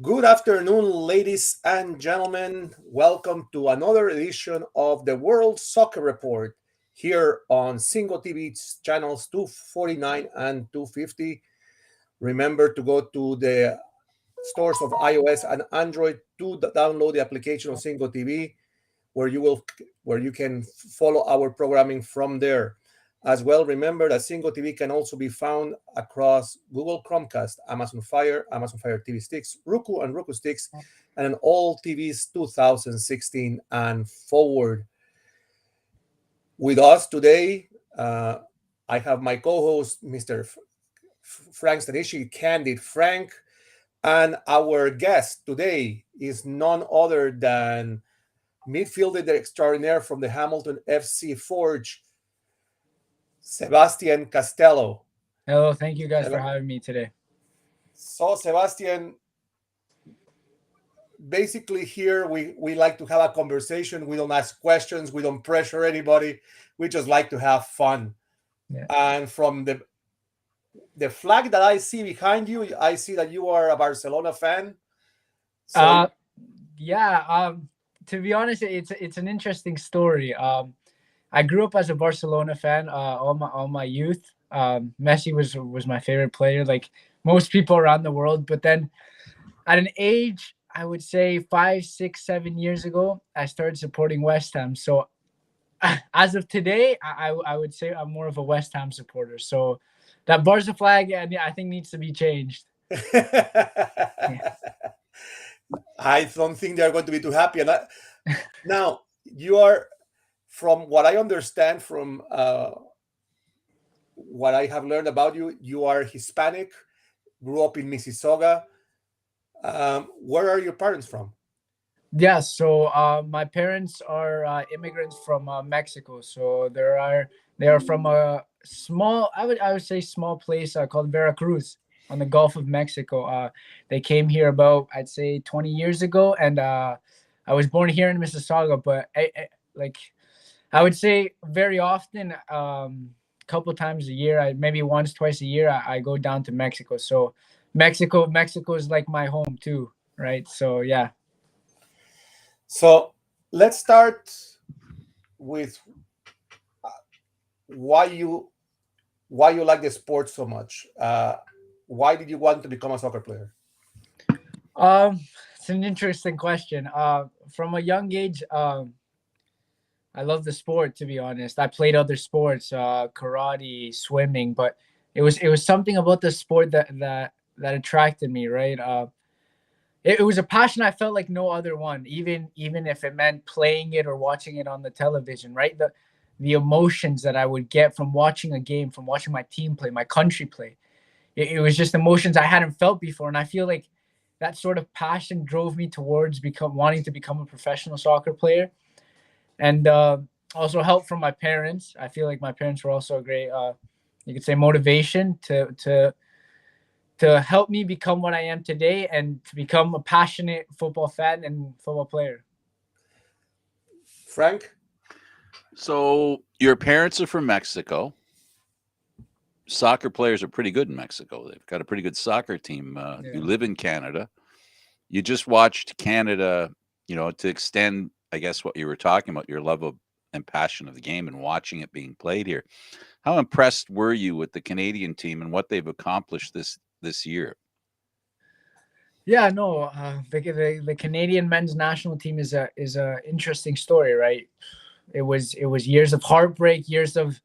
Good afternoon, ladies and gentlemen. Welcome to another edition of the World Soccer Report here on Single TV channels 249 and 250. Remember to go to the stores of iOS and Android to download the application of Single TV, where you can follow our programming from there. As well, remember that Single TV can also be found across Google Chromecast, Amazon Fire TV sticks, Roku and Roku sticks, and on all TVs 2016 and forward. With us today, I have my co-host, Mr. Frank Stanishi, Candid Frank, and our guest today is none other than midfielder extraordinaire from the Hamilton FC Forge, Sebastian Castello. Hello, thank you guys for having me today. So, Sebastian, basically here we like to have a conversation. We don't ask questions. We don't pressure anybody. We just like to have fun. Yeah. And from the flag that I see behind you, I see that you are a Barcelona fan. So, to be honest, it's an interesting story. I grew up as a Barcelona fan all my youth. Messi was my favorite player, like most people around the world. But then at an age, I would say 5, 6, 7 years ago, I started supporting West Ham. So as of today, I would say I'm more of a West Ham supporter. So that Barca flag, I think, needs to be changed. Yeah. I don't think they're going to be too happy. Now, you are, from what I understand, from what I have learned about you, you are Hispanic, grew up in Mississauga. Where are your parents from? Yeah, so my parents are immigrants from Mexico. So they are from a small, I would say small place called Veracruz on the Gulf of Mexico. They came here about, I'd say, 20 years ago, and I was born here in Mississauga. But I would say very often, couple times a year, maybe once, twice a year, I go down to Mexico. So Mexico is like my home too, right? So yeah. So let's start with why you like the sport so much. Why did you want to become a soccer player? It's an interesting question. From a young age, I love the sport, to be honest. I played other sports, karate, swimming, but it was something about the sport that attracted me, right? It was a passion I felt like no other one, even if it meant playing it or watching it on the television, right? The emotions that I would get from watching a game, from watching my team play, my country play. It was just emotions I hadn't felt before. And I feel like that sort of passion drove me towards wanting to become a professional soccer player. And also help from my parents. I feel like my parents were also a great, you could say, motivation to help me become what I am today and to become a passionate football fan and football player. Frank? So your parents are from Mexico. Soccer players are pretty good in Mexico. They've got a pretty good soccer team. You live in Canada. You just watched Canada, to extend, I guess, what you were talking about, your love of and passion of the game and watching it being played here. How impressed were you with the Canadian team and what they've accomplished this year? Yeah, no, the Canadian men's national team is a interesting story, right? It was years of heartbreak, years of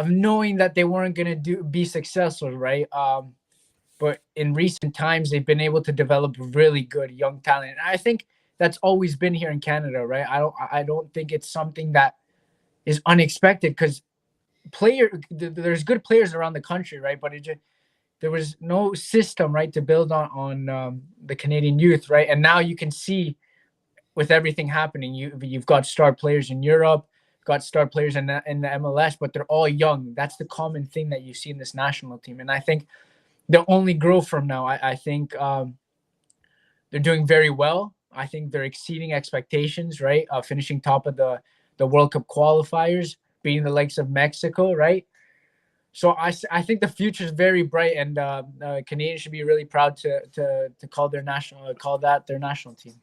knowing that they weren't going to be successful, right? But in recent times, they've been able to develop really good young talent. And I think that's always been here in Canada, right? I don't think it's something that is unexpected, because there's good players around the country, right? But there was no system, right, to build on the Canadian youth, right? And now you can see with everything happening, you've got star players in Europe, got star players in the MLS, but they're all young. That's the common thing that you see in this national team, and I think they'll only grow from now. I think they're doing very well. I think they're exceeding expectations, right? Finishing top of the World Cup qualifiers, beating the likes of Mexico, right? So I think the future is very bright, and Canadians should be really proud to call their national team.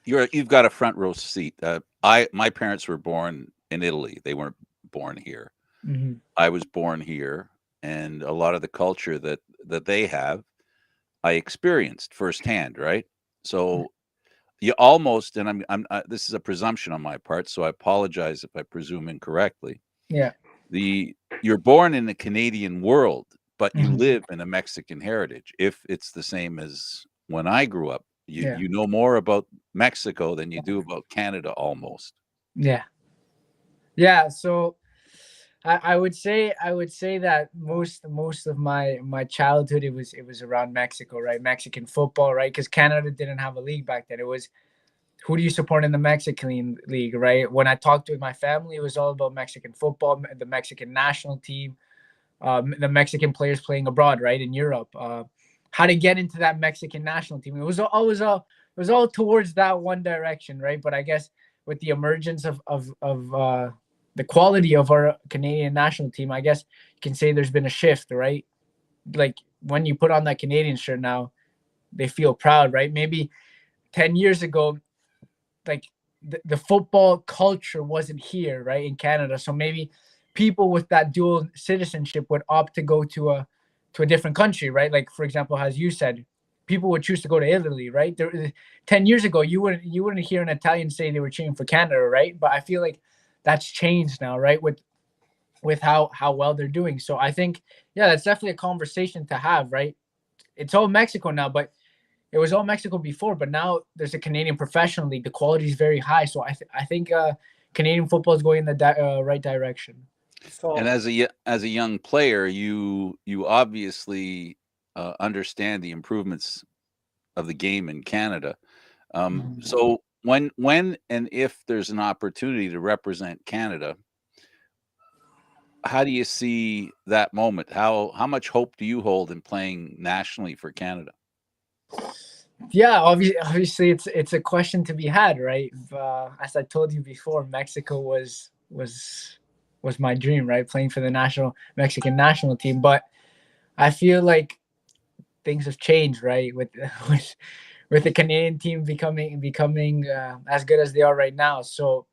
You've got a front row seat. My parents were born in Italy. They weren't born here. Mm-hmm. I was born here, and a lot of the culture that they have, I experienced firsthand. Right, so you almost, and this is a presumption on my part, so I apologize if I presume incorrectly. Yeah. You're born in the Canadian world, but you Mm-hmm. live in a Mexican heritage. If it's the same as when I grew up, Yeah. you know more about Mexico than you do about Canada almost. Yeah. Yeah. So I would say that most of my childhood it was around Mexico, right? Mexican football, right? Because Canada didn't have a league back then. It was, who do you support in the Mexican league, right? When I talked with my family, it was all about Mexican football, the Mexican national team, the Mexican players playing abroad, right, in Europe. How to get into that Mexican national team. It was all towards that one direction, right? But I guess with the emergence of the quality of our Canadian national team, I guess you can say there's been a shift, right? Like when you put on that Canadian shirt now, they feel proud, right? Maybe 10 years ago, like the football culture wasn't here, right, in Canada. So maybe people with that dual citizenship would opt to go to a different country, right? Like for example, as you said, people would choose to go to Italy, right? 10 years ago, you wouldn't hear an Italian say they were cheering for Canada, right? But I feel like that's changed now, right? With how well they're doing. So I think, yeah, that's definitely a conversation to have, right? It's all Mexico now, but it was all Mexico before, but now there's a Canadian professional league. The quality is very high, so I think Canadian football is going in the right direction. And So as a young player, you obviously understand the improvements of the game in Canada. So when and if there's an opportunity to represent Canada, how do you see that moment? How much hope do you hold in playing nationally for Canada? Yeah, obviously it's a question to be had, right? As I told you before, Mexico was my dream, right? Playing for the Mexican national team, but I feel like things have changed, right? With with the Canadian team becoming as good as they are right now. So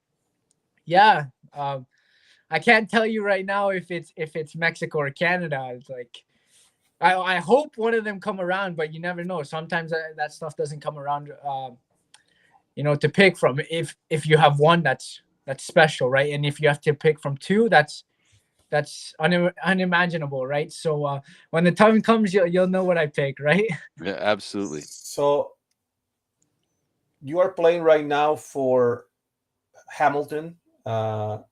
yeah, I can't tell you right now if it's Mexico or Canada. It's like I hope one of them come around, but you never know. Sometimes that stuff doesn't come around. To pick from. If you have one that's special, right? And if you have to pick from two, that's unimaginable, right? So when the time comes, you'll know what I pick, right? Yeah, absolutely. so you are playing right now for Hamilton, a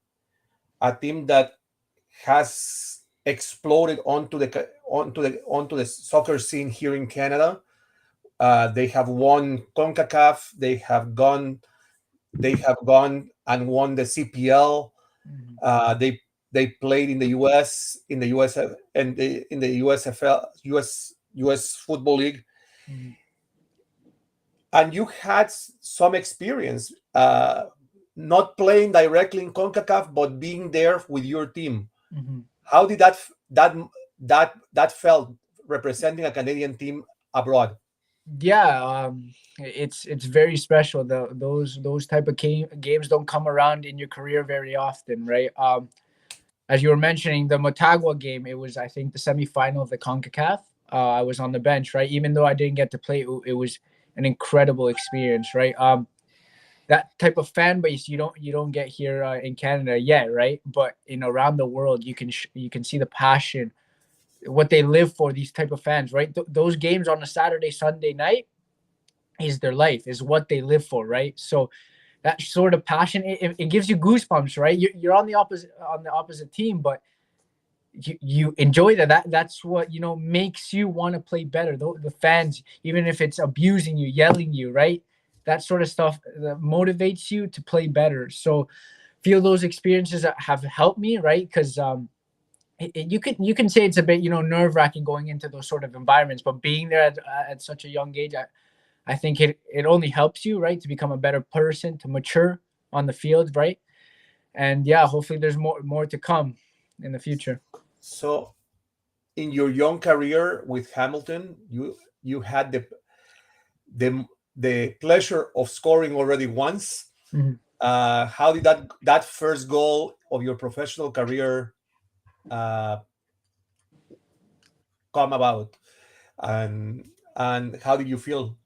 team that has exploded onto the soccer scene here in Canada. They have won CONCACAF. They have gone and won the CPL. They played in the US, in the US and in the USFL, US Football League, Mhm. and you had some experience, not playing directly in CONCACAF, but being there with your team. Mhm. How did that felt representing a Canadian team abroad? Yeah, it's very special. Those type of games don't come around in your career very often, right? As you were mentioning, the Motagua game, it was, I think, the semifinal of the CONCACAF. I was on the bench, right? Even though I didn't get to play, it was an incredible experience, right? That type of fan base you don't get here in Canada yet, right? But in around the world, you can see the passion, what they live for. These type of fans, right? Those games on a Saturday, Sunday night is their life, is what they live for, right? So that sort of passion, it gives you goosebumps, right? You're on the opposite team, but you enjoy that's what makes you want to play better. The fans, even if it's abusing you, yelling you, right, that sort of stuff that motivates you to play better. So feel those experiences that have helped me, right? Because you can say it's a bit nerve-wracking going into those sort of environments, but being there at such a young age, I think it only helps you, right, to become a better person, to mature on the field, right? And yeah, hopefully there's more to come in the future. So in your young career with Hamilton, you had the the pleasure of scoring already once. Mhm. How did that first goal of your professional career uh, come about, and how did you feel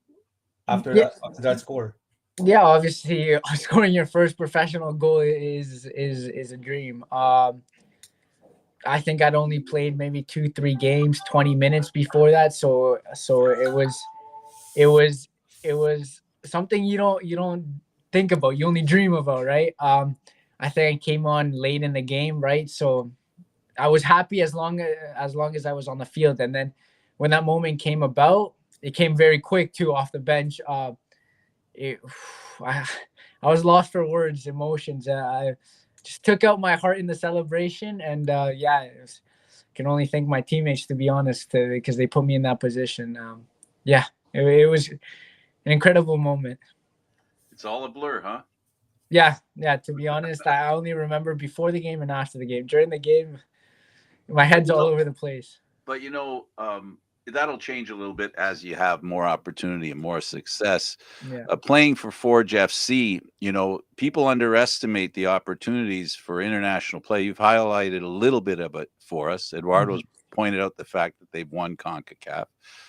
Yeah, after that score? yeah. Obviously, scoring your first professional goal is a dream. I think I'd only played maybe 2 3 games, 20 minutes before that, so it was it was something you don't think about. You only dream about, right? I think I came on late in the game, right? So I was happy as long as I was on the field, and then when that moment came about, it came very quick too off the bench. It, I, I was lost for words, emotions. I just took out my heart in the celebration, and yeah, can only thank my teammates, to be honest, because they put me in that position. Yeah, it was an incredible moment. It's all a blur, huh? Yeah, yeah. To be honest, I only remember before the game and after the game. During the game, my head's You all know, over the place. but that'll change a little bit as you have more opportunity and more success. Yeah. Playing for Forge FC, people underestimate the opportunities for international play. You've highlighted a little bit of it for us. Mhm. Eduardo's pointed out the fact that they've won CONCACAF.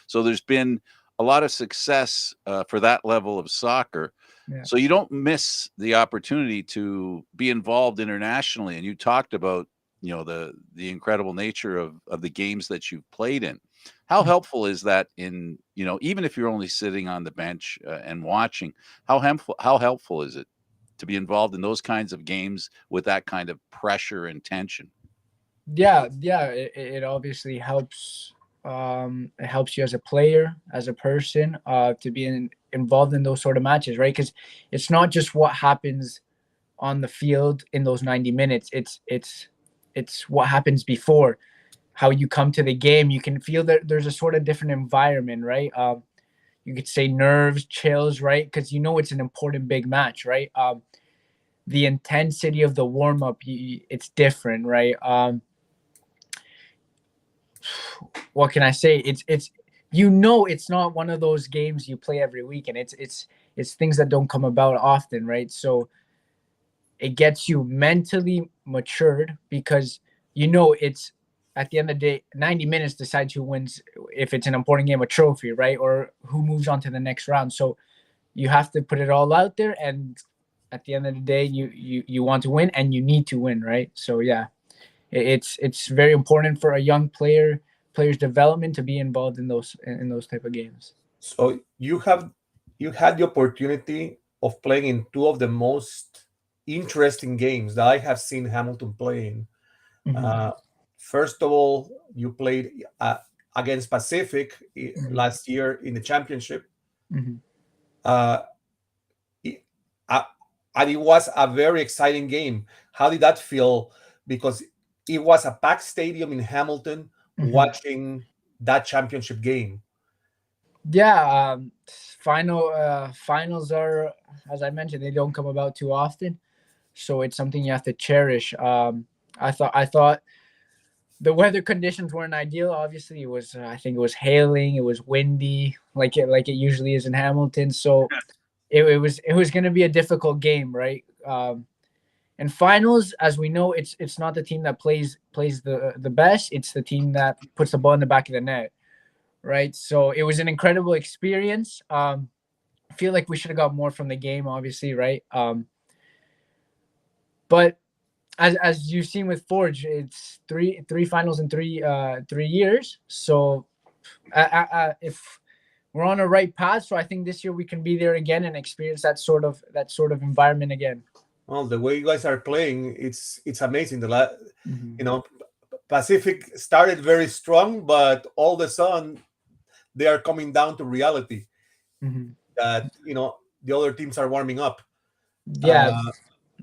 So there's been a lot of success for that level of soccer. Yeah. So you don't miss the opportunity to be involved internationally. And you talked about, the incredible nature of the games that you've played in. How Mhm. helpful is that in, even if you're only sitting on the bench and watching, how helpful is it to be involved in those kinds of games with that kind of pressure and tension? Yeah, yeah. It obviously helps. It helps you as a player, as a person, to be involved in those sort of matches, right? Because it's not just what happens on the field in those 90 minutes. It's what happens before, how you come to the game. You can feel that there's a sort of different environment, right? You could say nerves, chills, right? Because it's an important big match, right? The intensity of the warm up, it's different, right? What can I say? It's not one of those games you play every week, and it's things that don't come about often, right? So it gets you mentally matured because it's at the end of the day, 90 minutes decides who wins, if it's an important game, a trophy, right? Or who moves on to the next round. So you have to put it all out there, and at the end of the day, you want to win and you need to win, right? So yeah, it's very important for a young player's development to be involved in those type of games. So you had the opportunity of playing in two of the most interesting games that I have seen Hamilton playing. Hmm. Uh, First of all, you played against Pacific Hmm. last year in the championship, Hmm. uh, it- uh, and it was a very exciting game. How did that feel? Because it was a packed stadium in Hamilton Hmm. watching that championship game. Yeah, finals are, as I mentioned, they don't come about too often, so it's something you have to cherish. I thought the weather conditions weren't ideal. Obviously, I think it was hailing, it was windy, like it usually is in Hamilton. So it was going to be a difficult game, right? And finals, as we know, it's not the team that plays the best. It's the team that puts the ball in the back of the net, right? So it was an incredible experience. I feel like we should have got more from the game, obviously, right? But as you've seen with Forge, it's three finals in 3 years. So if we're on a right path, so I think this year we can be there again and experience that sort of environment again. Well, the way you guys are playing, it's amazing. Mm-hmm. You know, Pacific started very strong, but all of a sudden they are coming down to reality Mm-hmm. that the other teams are warming up. Yeah. Uh,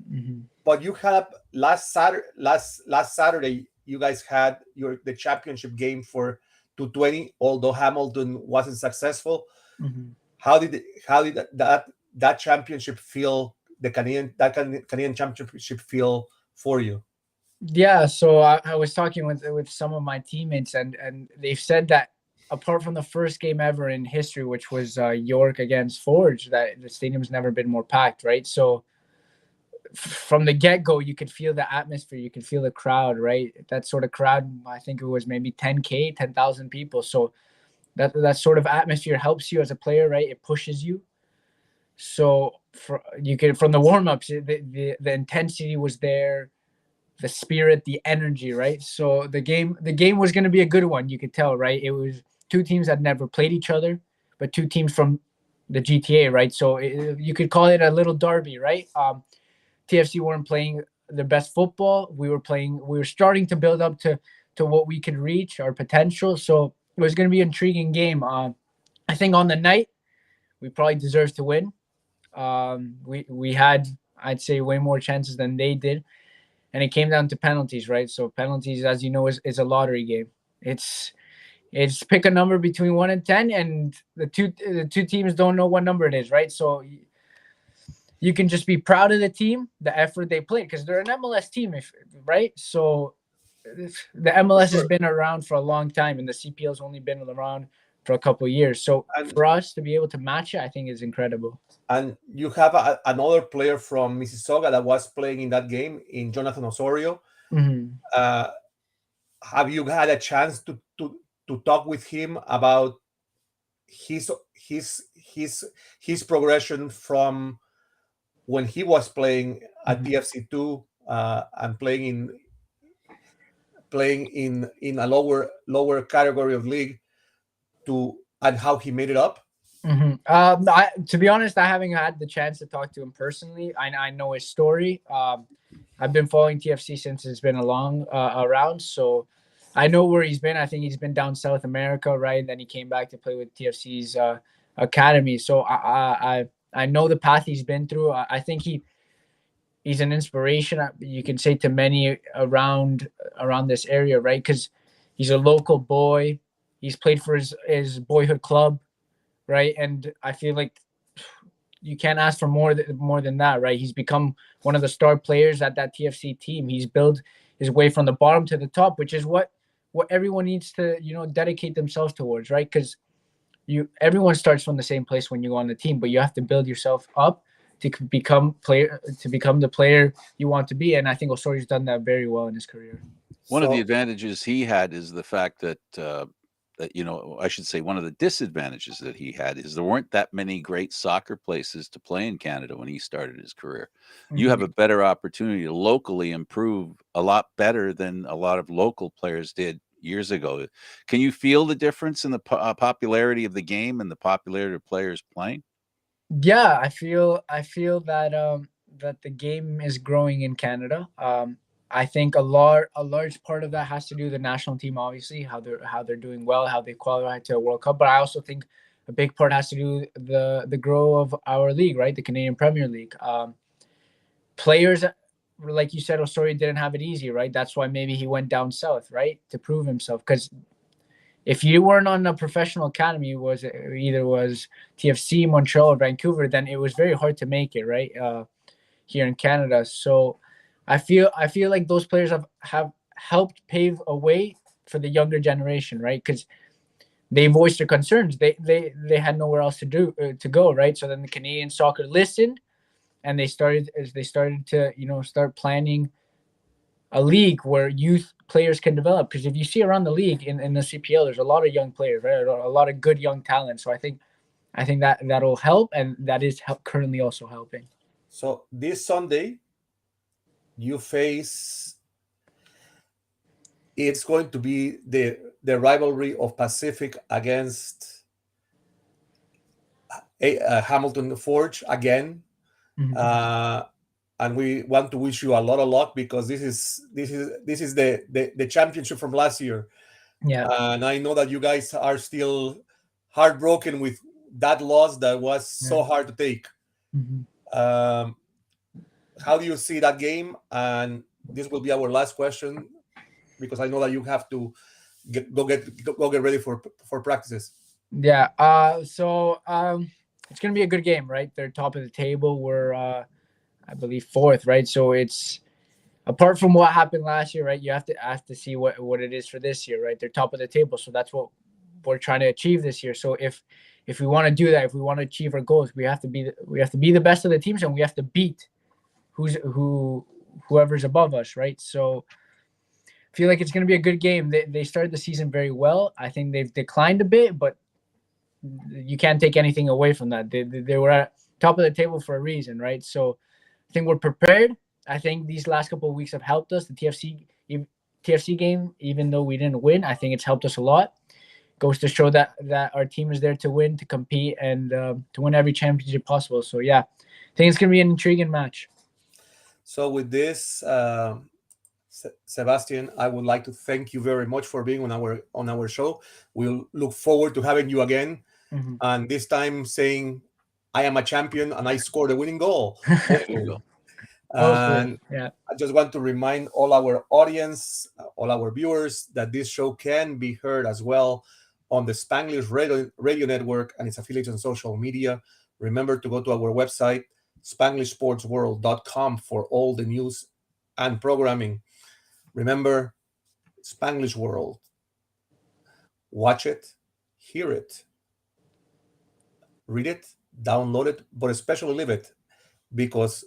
Mm-hmm. but you had last Saturday, you guys had the championship game for 220. Although Hamilton wasn't successful, Mm-hmm. how did that championship feel? The Canadian championship feel for you? Yeah, so I was talking with some of my teammates, and they've said that apart from the first game ever in history, which was York against Forge, that the stadium's never been more packed, right? So from the get go, you could feel the atmosphere, you could feel the crowd, right? That sort of crowd, I think it was maybe 10K, 10,000 people. So that sort of atmosphere helps you as a player, right? It pushes you. So you can from the warm ups, the intensity was there, the spirit, the energy, right? So the game was going to be a good one. You could tell, right? It was two teams that never played each other, but two teams from the GTA, right? So you could call it a little derby, right? TFC weren't playing their best football. We were playing. We were starting to build up to what we could reach, our potential. So it was going to be an intriguing game. I think on the night we probably deserved to win. We had, I'd say, way more chances than they did, and it came down to penalties, right? So penalties, as you know, is a lottery game. It's pick a number between 1 and 10, and the two teams don't know what number it is, right? So you can just be proud of the team, the effort they played, because they're an MLS team, right? So the For MLS has sure. been around for a long time, and the CPL's only been around for a couple of years. So And for us to be able to match it, I think is incredible. and you have another player from Mississauga that was playing in that game, in Jonathan Osorio. Mm-hmm. Uh, have you had a chance to talk with him about his his his his progression from when he was playing at Mm-hmm. TFC2, and playing in a lower category of league, to and how he made it up? Mm-hmm. To be honest, I haven't had the chance to talk to him personally. I know his story. I've been following TFC since it's been a long around, so I know where he's been. I think he's been down South America, right? Then he came back to play with TFC's academy. So I know the path he's been through. I think he's an inspiration. You can say to many around this area, right? Because he's a local boy. He's played for his boyhood club, right? And I feel like you can't ask for more than that, right? He's become one of the star players at that TFC team. He's built his way from the bottom to the top, which is what everyone needs to dedicate themselves towards, right? Because everyone starts from the same place when you go on the team, but you have to build yourself up to become the player you want to be. And I think Osorio's done that very well in his career. One of the So advantages he had is the fact that I should say one of the disadvantages that he had is there weren't that many great soccer places to play in Canada when he started his career. You have Mm-hmm. a better opportunity to locally improve a lot better than a lot of local players did years ago. Can you feel the difference in the popularity of the game and the popularity of players playing? Yeah, I feel that the game is growing in Canada. I think a large part of that has to do with the national team, obviously, how they're doing well, how they qualify to a World Cup. But I also think a big part has to do with the growth of our league, right? The Canadian Premier League. Players, like you said, Osorio didn't have it easy, right? That's why maybe he went down south, right, to prove himself. Because if you weren't on a professional academy, was TFC, Montreal, or Vancouver, then it was very hard to make it, right? Here in Canada. So I feel like those players have helped pave a way for the younger generation, right? Because they voiced their concerns. They had nowhere else to go, right? So then the Canadian soccer listened, and they started to start planning a league where youth players can develop. Because if you see around the league in the CPL, there's a lot of young players, right? A lot of good young talent. So I think that'll help, and that is currently also helping. so this Sunday you face, it's going to be the rivalry of Pacific against Hamilton Forge again. Mhm. uh, and we want to wish you a lot of luck, because this is the championship from last year, Yeah. and I know that you guys are still heartbroken with that loss that was Yeah. so hard to take. Mhm. um, how do you see that game? And this will be our last question, because I know that you have to go get ready for practices. Yeah. It's gonna be a good game, right? They're top of the table. We're I believe fourth, right? So it's apart from what happened last year, right? You have to see what it is for this year, right? They're top of the table, so that's what we're trying to achieve this year. So if we want to do that, if we want to achieve our goals, we have to be the best of the teams, and we have to beat whoever's above us, right? So I feel like it's going to be a good game. They started the season very well. I think they've declined a bit, but you can't take anything away from that. They were at top of the table for a reason, right? So I think we're prepared. I think these last couple of weeks have helped us. The TFC game, even though we didn't win, I think it's helped us a lot. Goes to show that our team is there to win, to compete, and to win every championship possible. So yeah, I think it's going to be an intriguing match. So with this, Sebastian, I would like to thank you very much for being on our show. We'll look forward to having you again, and this time saying, "I am a champion and I scored a winning goal." And yeah. I just want to remind all our audience, all our viewers, that this show can be heard as well on the Spanglish Radio Network and its affiliates on social media. Remember to go to our website, SpanglishSportsWorld.com, for all the news and programming. Remember, Spanglish World. Watch it, hear it, read it, download it, but especially live it, because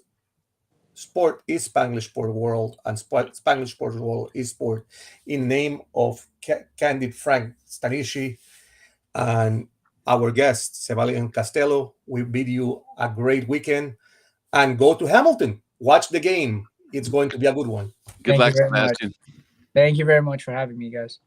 sport is Spanglish Sport World, and Spanglish Sport World is sport. In name of Candid Frank Stanishi and our guest, Sebastian Castello, we bid you a great weekend, and go to Hamilton. Watch the game. It's going to be a good one. Good luck, Sebastian. Thank you very much for having me, guys.